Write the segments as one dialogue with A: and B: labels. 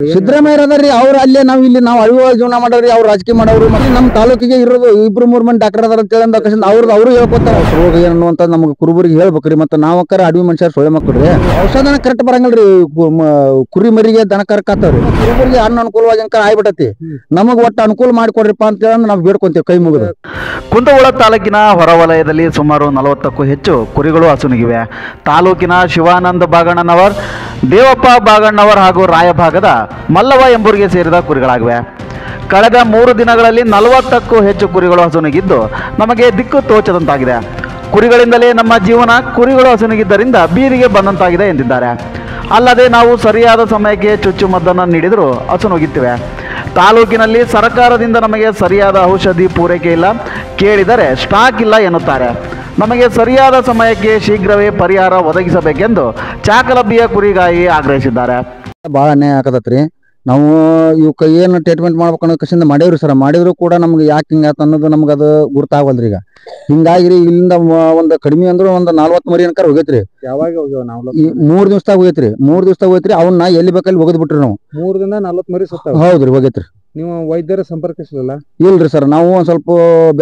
A: ಸಿದ್ದರಾಮಯ್ಯ ಅದಾರ್ರಿ ಅವ್ರ ಅಲ್ಲೇ ನಾವ್ ಇಲ್ಲಿ ನಾವು ಅಳಿವ ಜೀವನ ಮಾಡೋರಿ ಅವ್ರು ರಾಜಕೀಯ ಮಾಡೋರು ಮತ್ತೆ ನಮ್ಮ ತಾಲೂಕಿಗೆ ಇರೋದು 2-3 ಮಂದಿ ಡಾಕ್ಟರ್ ಅದಾರ ಅಂತ ಹೇಳಿ ಅವ್ರು ಹೇಳ್ಕೊತಾರ ರೋಗ ಏನು ಅಂತ ನಮ್ಗೆ ಕುರುಬರಿಗೆ ಹೇಳ್ಬೇಕ್ರಿ ಮತ್ತೆ ನಾವಕ್ಕರ ಅಡವಿ ಮನುಷ್ಯರ್ ಸೊಳ್ಳೆ ಮಕ್ಕಳ್ರಿ ಔಷಧನ ಕರೆಕ್ಟ್ ಬರಂಗಲ್ರಿ ಕುರಿ ಮರಿಗೆ ದನ ಕರ್ಕಾತವ್ರಿ ಕುರುಬರಿಗೆ ಅನುಕೂಲವಾಗಿ ಆಗ್ಬಿಟ್ಟತಿ ನಮಗ್ ಒಟ್ಟು ಅನುಕೂಲ ಮಾಡಿಕೊಡ್ರಿಪ್ಪ ಅಂತ ಹೇಳಿ ನಾವು ಬೇಡ್ಕೊಂತೀವಿ ಕೈ ಮುಗಿದು.
B: ಕುಂದಗೋಳ ತಾಲೂಕಿನ ಹೊರವಲಯದಲ್ಲಿ ಸುಮಾರು 40ಕ್ಕೂ ಹೆಚ್ಚು ಕುರಿಗಳು ಹಸುನಿಗಿವೆ. ತಾಲೂಕಿನ ಶಿವಾನಂದ ಬಾಗಣ್ಣನವರ್, ದೇವಪ್ಪ ಬಾಗಣ್ಣವರ್ ಹಾಗೂ ರಾಯಭಾಗದ ಮಲ್ಲವ ಎಂಬೂರಿಗೆ ಸೇರಿದ ಕುರಿಗಳಾಗಿವೆ. ಕಳೆದ 3 ದಿನಗಳಲ್ಲಿ 40ಕ್ಕೂ ಹೆಚ್ಚು ಕುರಿಗಳು ಹಸುನಿಗಿದ್ದು ನಮಗೆ ದಿಕ್ಕು ತೋಚದಂತಾಗಿದೆ. ಕುರಿಗಳಿಂದಲೇ ನಮ್ಮ ಜೀವನ, ಕುರಿಗಳು ಹಸುನಿಗಿದ್ದರಿಂದ ಬೀದಿಗೆ ಬಂದಂತಾಗಿದೆ ಎಂದಿದ್ದಾರೆ. ಅಲ್ಲದೆ ನಾವು ಸರಿಯಾದ ಸಮಯಕ್ಕೆ ಚುಚ್ಚುಮದ್ದನ್ನು ನೀಡಿದರೂ ಹಸುನುಗಿತ್ತಿವೆ. ತಾಲೂಕಿನಲ್ಲಿ ಸರ್ಕಾರದಿಂದ ನಮಗೆ ಸರಿಯಾದ ಔಷಧಿ ಪೂರೈಕೆ ಇಲ್ಲ, ಕೇಳಿದರೆ ಸ್ಟಾಕ್ ಇಲ್ಲ ಎನ್ನುತ್ತಾರೆ. ನಮಗೆ ಸರಿಯಾದ ಸಮಯಕ್ಕೆ ಶೀಘ್ರವೇ ಪರಿಹಾರ ಒದಗಿಸಬೇಕೆಂದು ಚಾಕಲಬ್ಬಿಯ ಕುರಿಗಾಯಿ ಆಗ್ರಹಿಸಿದ್ದಾರೆ.
A: ಭಾಳ ಅನ್ಯಾಯ ಆಗತತ್ರಿ. ನಾವು ಇವಕ್ಕ ಏನು ಟ್ರೀಟ್ಮೆಂಟ್ ಮಾಡ್ಬೇಕು ಅನ್ನೋ ಕಸಿಂದ ಮಾಡೇವ್ರಿ ಸರ್. ಮಾಡಿದ್ರು ಕೂಡ ನಮ್ಗೆ ಯಾಕೆ ಹಿಂಗಾತ ಅನ್ನೋದು ನಮ್ಗೆ ಅದು ಗುರ್ತಾಗವಲ್ರಿ. ಈಗ ಹಿಂಗಾಗಿ ಇಲ್ಲಿಂದ ಒಂದು ಕಡಿಮೆ ಅಂದ್ರೂ ಒಂದು 40 ಮರಿ ಅನ್ಕರ್ ಹೋಗೈತ್ರಿ.
C: ಯಾವಾಗ ಹೋಗ್ಯಾವ ನಾವು?
A: ಈ 3 ದಿವಸದಾಗ ಹೋಗೈತ್ರಿ. 3 ದಿವಸದಾಗ ಹೋಗೈತ್ರಿ. ಅವನ್ನ ಎಲ್ಲಿ ಬೇಕಲ್ಲಿ ಒಗದ್ ಬಿಟ್ರಿ ನಾವು.
C: 3 ದಿನ 40 ಮರಿ ಸತ್ತಾವ.
A: ಹೌದ್ರಿ, ಹೋಗೈತ್ರಿ.
C: ನೀವು ವೈದ್ಯರ ಸಂಪರ್ಕಿಸಲಿಲ್ಲ?
A: ಇಲ್ರಿ ಸರ್, ನಾವು ಒಂದ್ ಸ್ವಲ್ಪ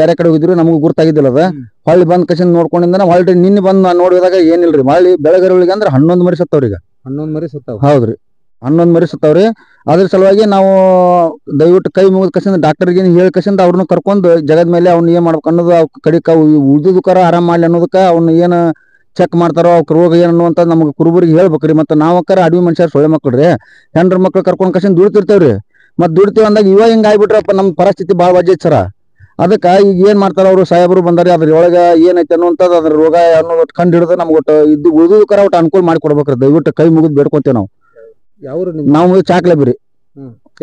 A: ಬೇರೆ ಕಡೆ ಹೋಗಿದ್ರಿ, ನಮಗೂ ಗುರ್ತಾಗಿದ್ದಿಲ್ಲ ಅದ. ಹೊಳ್ಳಿ ಬಂದ್ ಕಸಿಂದ ನೋಡ್ಕೊಂಡಿಂದ ಹೊಳ್ಳಿ ನಿನ್ನೆ ಬಂದ್ ನೋಡಿದಾಗ ಏನಿಲ್ರಿ. ಹೊಳ್ಳಿ ಬೆಳಗರೊಳಗೆ ಅಂದ್ರೆ 11 ಮರಿ ಸತ್ತವ್ರಿ. ಈಗ
C: 11 ಮರಿ ಸತ್ತಾವ.
A: ಹೌದ್ರಿ, 11 ಮರಿ ಸತ್ತವ್ರಿ. ಅದ್ರ ಸಲುವಾಗಿ ನಾವು ದಯವಿಟ್ಟು ಕೈ ಮುಗಿದ ಕಸಿಂದ ಡಾಕ್ಟರ್ಗೆ ಹೇಳಿ ಕಸಿಂದ ಅವ್ರನ್ನ ಕರ್ಕೊಂಡು ಜಗದ ಮೇಲೆ ಅವ್ನ ಏನ್ ಮಾಡ್ಬೇಕು ಅನ್ನೋದು ಕಡಿಕ ಉಳಿದುಕರ ಆರಾಮ್ ಮಾಡ್ಲಿ ಅನ್ನೋದಕ್ಕ ಅವ್ನ ಏನ್ ಚೆಕ್ ಮಾಡ್ತಾರೋ ಅವ್ಕ ರೋಗ ಏನು ಅನ್ನುವಂತ ನಮ್ಗೆ ಕುರುಬರಿಗೆ ಹೇಳ್ಬೇಕ್ರಿ. ಮತ್ತೆ ನಾವಕ್ಕರ ಅಡವಿ ಮನುಷ್ಯರ್ ಸೊಳ್ಳೆ ಮಕ್ಕಳ್ರಿ, ಹೆಂಡ್ರ ಮಕ್ಳು ಕರ್ಕೊಂಡ್ ಕಸಿಂದ ದುಡ್ತಿರ್ತೇವ್ರಿ. ಮತ್ ದುಡ್ತೀವಿ ಅಂದಾಗ ಇವಾಗ ಹಿಂಗ ಆಗ್ಬಿಟ್ರಪ್ಪ ನಮ್ ಪರಿಸ್ಥಿತಿ ಬಾಳ ವಜ್ಜೆ ಐತ್ ಸರ. ಅದಕ್ಕ ಈಗ ಏನ್ ಮಾಡ್ತಾರ ಅವ್ರು ಸಾಹೇಬರು ಬಂದಾರಿ, ಅದ್ರ ಒಳಗ ಏನೈತೆ ಅನ್ನುವಂಥದ್ದು ಅದ್ರ ರೋಗ ಅನ್ನೋದು ಕಂಡು ಹಿಡಿದು ನಮ್ಗೆ ಒಟ್ಟು ಇದು ಉಳಿದುಕರ ಒಟ್ಟು ಅನುಕೂಲ ಮಾಡಿ ಕೊಡ್ಬೇಕ್ರಿ. ದಯವಿಟ್ಟು ಕೈ ಮುಗಿದ್ ಬೇಡ್ಕೊಂತೇವ್ ನಾವು. ನಾವು ಚಾಕ್ಲಬ್ಬಿರಿ.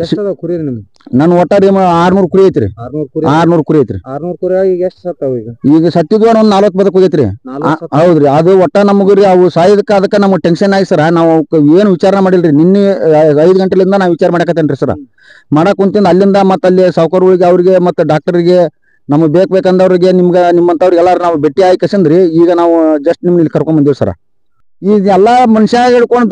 C: ಎಷ್ಟದ ಕುರಿ ನಿಮ್ಗೆ?
A: ನನ್ ಒಟ್ಟಾರಿ 600 ಕುರಿ ಐತ್ರಿ. 600 ಕುರಿ ಐತ್ರಿ.
C: 600 ಕುರಿ ಈಗ ಎಷ್ಟು ಸತ್ತಾವ? ಈಗ
A: ಸತ್ತಿದ್ವ ಒಂದ್ 40 ಬದಕ್ ಹೋಗೈತ್ರಿ. ಹೌದ್ರಿ, ಅದು ಒಟ್ಟ ನಮಗ್ರಿ ಅವು ಸಾಯೋದಕ್ಕ ಅದಕ್ಕ ನಮ್ಗೆ ಟೆನ್ಷನ್ ಆಗಿ ಸರ. ನಾವು ಏನ್ ವಿಚಾರ ಮಾಡಿಲ್ರಿ. ನಿನ್ನೆ 5 ಗಂಟೆಲಿಂದ ನಾವ್ ವಿಚಾರ ಮಾಡಕತ್ತೇನ್ರಿ ಸರ. ಮಾಡಕ್ ಕುಂತಿಂದ ಅಲ್ಲಿಂದ ಮತ್ತ ಅಲ್ಲಿ ಸಾವುಕಾರಗಳಿಗೆ ಅವ್ರಿಗೆ ಮತ್ತೆ ಡಾಕ್ಟರ್ಗೆ ನಮಗ್ ಬೇಕಂದವ್ರಿಗೆ ನಿಮ್ಮಂತವ್ರಿಗೆ ಎಲ್ಲಾರು ನಾವು ಭೇಟಿ ಆಗಿ ಕಸಂದ್ರಿ. ಈಗ ನಾವು ಜಸ್ಟ್ ನಿಮ್ನ ಇಲ್ಲಿ ಕರ್ಕೊಂಡ್ ಬಂದಿವಿ ಸರ. ಈಗ ಎಲ್ಲಾ ಮನುಷ್ಯ ಹಿಡ್ಕೊಂಡು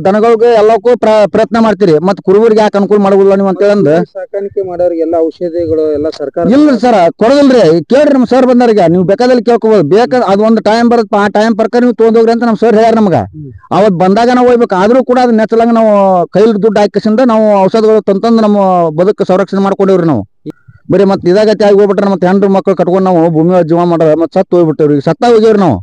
A: ದನಗಳಿಗೆ ಎಲ್ಲಕ್ಕೂ ಪ್ರಯತ್ನ ಮಾಡ್ತೀರಿ, ಮತ್ ಕುರುಬರಿಗೆ ಯಾಕೆ ಅನುಕೂಲ ಮಾಡುದಿಲ್ಲ ನೀವು ಅಂತ ಹೇಳಂದ.
C: ಸಾಕಾಣಿಕೆ ಮಾಡೋರಿಗೆ ಎಲ್ಲ ಔಷಧಿಗಳು ಎಲ್ಲ ಸರ್ಕಾರ
A: ಇಲ್ರಿ ಸರ್, ಕೊಡೋದಿಲ್ರಿ. ಕೇಳ್ರಿ ನಮ್ ಸರ್ ಬಂದವ್ರಿಗೆ, ನೀವು ಬೇಕಾದಲ್ಲಿ ಕೇಳ್ಕೋಬಹುದು. ಅದ್ ಒಂದು ಟೈಮ್ ಬರುತ್ತೆ, ಆ ಟೈಮ್ ಪ್ರಕಾರ ನೀವು ತೊಗೊಂಡೋಗ್ರಿ ಅಂತ ನಮ್ ಸರ್ ಹೇಳ್ಯಾರ ನಮ್ಗ. ಅವತ್ ಬಂದಾಗ ನಾವು ಹೋಗ್ಬೇಕು. ಆದ್ರೂ ಕೂಡ ಅದ್ ನೆಚ್ಚಲಂಗ ನಾವು ಕೈಲಿ ದುಡ್ಡು ಹಾಕಿಸಿಂದ ನಾವು ಔಷಧಗಳು ತಂತಂದು ನಮ್ಮ ಬದುಕು ಸಂರಕ್ಷಣೆ ಮಾಡ್ಕೊಂಡಿವ್ರಿ ನಾವು. ಬರೀ ಮತ್ತೆ ಇದಾಗತಿ ಆಗಿ ಹೋಗ್ಬಿಟ್ರೆ ಮತ್ತೆ ಹೆಂಡ್ರು ಮಕ್ಳು ಕಟ್ಕೊಂಡು ನಾವು ಭೂಮಿ ಜೀವ ಮಾಡೋರು ಮತ್ತೆ ಸತ್ತು ಹೋಗ್ಬಿಟ್ಟೇವ್ರಿ. ಸತ್ತ ಹೋಗ್ಯವ್ರಿ ನಾವು.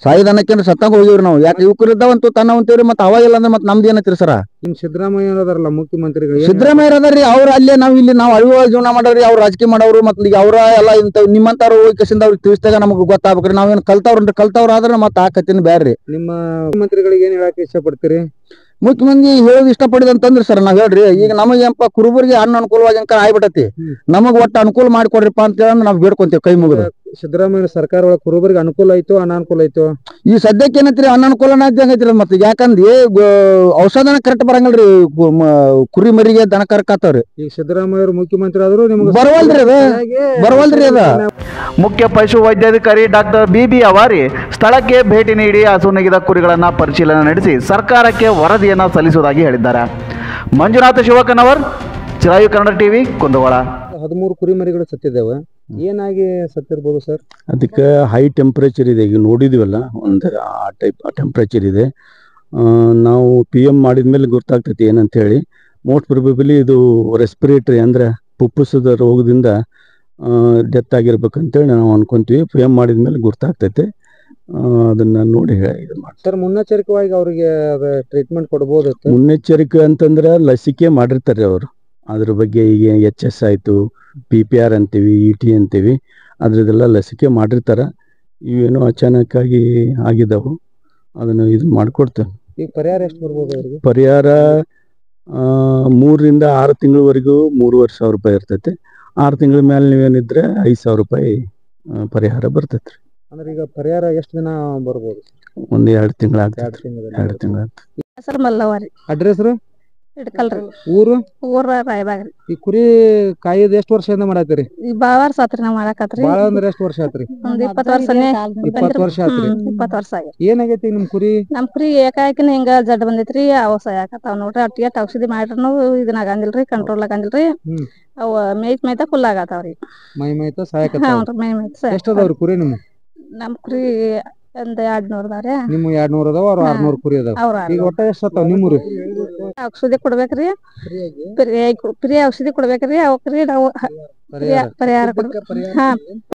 A: ಸಾಯಿದನಕ್ಕೆ ಸತ್ತಾಗ ಹೋಗಿವ್ರಿ ನಾವು. ಯಾಕೆ ಯುವಕರಿದ್ದಾವಂತೂ ತನ್ನ ಅಂತೀವ್ರಿ, ಮತ್ತೆ ಅವಾಗಿಲ್ಲ ಅಂದ್ರೆ ಮತ್ತೆ ನಮ್ದು ಏನೈತ್ರಿ ಸರ.
C: ಸಿದ್ದರಾಮಯ್ಯ ಅದಾರಲ್ಲ ಮುಖ್ಯಮಂತ್ರಿಗಳು,
A: ಸಿದ್ದರಾಮಯ್ಯ ಅದಾರ್ರಿ. ಅವ್ರ ಅಲ್ಲೇ ನಾವ್ ಇಲ್ಲಿ ನಾವು ಅಳಿವ ಜೀವನ ಮಾಡೋರಿ, ಅವ್ರು ರಾಜಕೀಯ ಮಾಡೋರು. ಮತ್ತೆ ಈಗ ಅವ್ರ ಎಲ್ಲ ಇಂತ ನಿಮ್ಮಂತವ್ರು ಹೋಗಿಸಿಂದ ಅವ್ರಿಗೆ ತಿಳಿಸಿದಾಗ ನಮ್ಗೆ ಗೊತ್ತಾಗ್ಬೇಕ್ರಿ. ನಾವೇನ್ ಕಲ್ತವ್ರ ಆದ್ರೆ ಮತ್ತೆ ಆ ಕತ್ತಿನ ಬ್ಯಾರ್ರಿ.
C: ನಿಮ್ಮ ಮುಖ್ಯಮಂತ್ರಿಗಳಿಗೆ ಏನ್ ಹೇಳಕ್ ಇಷ್ಟ ಪಡ್ತೀರಿ?
A: ಮುಖ್ಯಮಂತ್ರಿ ಹೇಳೋದು ಇಷ್ಟಪಡಿದಂತಂದ್ರಿ ಸರ್ ನಾವ್ ಹೇಳ್ರಿ. ಈಗ ನಮಗೇನಪ್ಪ ಕುರುಬರಿಗೆ ಅನುಕೂಲವಾಗಿ ಆಗ್ಬಿಟ್ಟತಿ, ನಮಗ್ ಒಟ್ಟು ಅನುಕೂಲ ಮಾಡಿಕೊಡ್ರಿಪ್ಪ ಅಂತ ಹೇಳಿ ನಾವ್ ಬೇಡ್ಕೊಂತೀವಿ ಕೈ ಮುಗಿದು.
C: ಸಿದ್ದರಾಮಯ್ಯ ಸರ್ಕಾರ ಒಳಗೆ ಕುರುಬರಿಗೆ ಅನುಕೂಲ ಆಯ್ತು ಅನಾನುಕೂಲ ಆಯ್ತು?
A: ಈ ಸದ್ಯಕ್ಕೆ ಏನೈತ್ರಿ ಅನಾನುಕೂಲನ ಐತ್ರಿ. ಮತ್ತೆ ಯಾಕಂದ್ರೆ ಔಷಧನ ಕರೆಕ್ಟ್ ಬರಂಗಲ್ರಿ. ಕುರಿ ಮರಿಗೆ ದನ ಕರ್ಕಾತವ್ರಿ.
C: ಈಗ ಸಿದ್ದರಾಮಯ್ಯ ಮುಖ್ಯಮಂತ್ರಿ ಆದ್ರೂ ನಿಮ್ಗೆ
A: ಬರವಲ್ರಿ ಅದ.
B: ಮುಖ್ಯ ಪಶು ವೈದ್ಯಾಧಿಕಾರಿ ಡಾಕ್ಟರ್ BB ಅವಾರಿ ಸ್ಥಳಕ್ಕೆ ಭೇಟಿ ನೀಡಿ ಹಸುನಿಗಿದ ಕುರಿಗಳನ್ನ ಪರಿಶೀಲನೆ ನಡೆಸಿ ಸರ್ಕಾರಕ್ಕೆ ವರದಿಯನ್ನ ಸಲ್ಲಿಸುವುದಾಗಿ ಹೇಳಿದ್ದಾರೆ. ಮಂಜುನಾಥ ಶಿವಕನವರ್, ಚಿರಾಯು ಕನ್ನಡ ಟಿವಿ, ಕುಂದಗೋಳ.
C: 13 ಕುರಿ ಮರಿಗಳು ಸತ್ತಿದ್ದೇವೆ. ಏನಾಗಿ ಸತ್ತಿರ್ಬೋದು ಸರ್?
D: ಅದಕ್ಕೆ ಹೈ ಟೆಂಪ್ರೇಚರ್ ಇದೆ. ಈಗ ನೋಡಿದಿವಲ್ಲ, ಒಂದು ಆ ಟೈಪ್ ಟೆಂಪ್ರೇಚರ್ ಇದೆ. ನಾವು PM ಮಾಡಿದ್ಮೇಲೆ ಗೊತ್ತಾಗ್ತೈತಿ ಏನಂತ ಹೇಳಿ. ಮೋಸ್ಟ್ ಪ್ರೊಬೆಬಲಿ ಇದು ರೆಸ್ಪಿರೇಟರಿ ಅಂದ್ರೆ ಪುಪ್ಪುಸದ ರೋಗದಿಂದ ಡೆತ್ ಆಗಿರ್ಬೇಕಂತೇಳಿ ನಾವು ಅನ್ಕೊಂತೀವಿ. PM ಮಾಡಿದ್ಮೇಲೆ ಗೊತ್ತಾಗ್ತೈತೆ. ಅದನ್ನ ನೋಡಿ ಇದು ಮಾಡಿ
C: ಸರ್. ಮುನ್ನೆಚ್ಚರಿಕೆಯಾಗಿ ಅವ್ರಿಗೆ ಟ್ರೀಟ್ಮೆಂಟ್ ಕೊಡ್ಬೋದು?
D: ಮುನ್ನೆಚ್ಚರಿಕೆ ಅಂತಂದ್ರೆ ಲಸಿಕೆ ಮಾಡಿರ್ತಾರೆ ಅವರು. ಅದ್ರ ಬಗ್ಗೆ ಈಗ HS ಆಯ್ತು, PPR ಅಂತೀವಿ, ET ಅಂತೀವಿ, ಅದ್ರದ್ದೆಲ್ಲ ಲಸಿಕೆ ಮಾಡಿರ್ತಾರ. ಇವೇನೋ ಅಚಾನಕ್ ಆಗಿ ಆಗಿದ್ದಾವು, ಅದನ್ನು ಇದು ಮಾಡ್ಕೊಡ್ತೇವೆ.
C: ಈಗ ಪರಿಹಾರ ಎಷ್ಟು ಬರ್ಬೋದು ಅವ್ರಿಗೆ?
D: ಪರಿಹಾರ 3 ರಿಂದ 6 ತಿಂಗಳವರೆಗೂ 3,500 ರೂಪಾಯಿ ಇರ್ತೈತೆ. 6 ತಿಂಗಳ ಮೇಲೆ ನೀವೇನಿದ್ರೆ 5,000 ರೂಪಾಯಿ ಪರಿಹಾರ ಬರ್ತೈತ್ರಿ.
C: ಅಂದ್ರೆ ಈಗ ಪರಿಹಾರ ಎಷ್ಟು ದಿನ ಬರ್ಬೋದು?
D: ಒಂದು 2 ತಿಂಗಳು ಆಗ್ತೈತೆ. 2 ತಿಂಗಳು ಆಗ್ತದೆ.
E: ಸರ್ ಮಲ್ಲವಾರಿ.
C: ಅಡ್ರೆಸ್ ರೀ?
E: ಇಡ್ಕಲ್ರಿ
C: ಊರು
E: ಊರ ರಾಯಬಾಗ್ರಿ.
C: ಈ ಕುರಿ ಕಾಯ್ದು ಎಷ್ಟು ವರ್ಷದಿಂದ ಮಾಡತ್ತೀರಿ?
E: ಈ ಬಾಳ ವರ್ಷ ಆತ್ರಿ ನಾವ್ ಮಾಡಾಕತ್ರಿ.
C: ಬಾಳ ಅಂದ್ರ ಎಷ್ಟು ವರ್ಷ ಆತ್ರಿ?
E: ಒಂದ್ 20 ವರ್ಷನೇ
C: 20 ವರ್ಷ ಆತ್ರಿ.
E: 20 ವರ್ಷ ಆಗಿ.
C: ಏನಾಗೈತಿ ನಿಮ್ ಕುರಿ?
E: ನಮ್ ಕುರಿ ಏಕಾಏಕಿನ ಹಿಂಗ ಜಡ್ ಬಂದೈತ್ರಿ. ಅವ್ ಸಾಯಾಕತ್ತಾವ್ ನೋಡ್ರಿ. ಅಟ್ಟಿಗೆ ಔಷಧಿ ಮಾಡ್ರನು ಇದನ್ನ ಆಗಂಗಿಲ್ರಿ, ಕಂಟ್ರೋಲ್ ಆಗಂಗಿಲ್ರಿ. ಅವ್ ಮೇಯ್ತ ಫುಲ್ ಆಗತ್ತಾವ್ರಿ.
C: ಮೈತ ಸಾಯಕತ್ತಾವ.
E: ಹ್ಞೂ ಮೇಯ್ತ
C: ಎಷ್ಟ್ ಅದಾವ್ರಿ ಕುರಿ ನಿಮ್?
E: ನಮ್ ಕುರಿ ಒಂದ್ 200 ಅದಾವ್ರಿ.
C: ನಿಮ್ 200 ಅದಾವ, ಅವ್ರ 600 ಕುರಿ ಅದಾವ. ಈಗ ಒಟ್ಟ ಎಷ್ಟ್ ಅದಾವ ನಿಮ್ಮೂರಿ?
E: ಔಷಧಿ ಕೊಡ್ಬೇಕ್ರಿ, ಫ್ರೀ ಔಷಧಿ ಕೊಡ್ಬೇಕ್ರಿ. ಅವಕ್ರಿ ನಾವು ಪರಿಹಾರ ಕೊಡ್ಬೇಕು.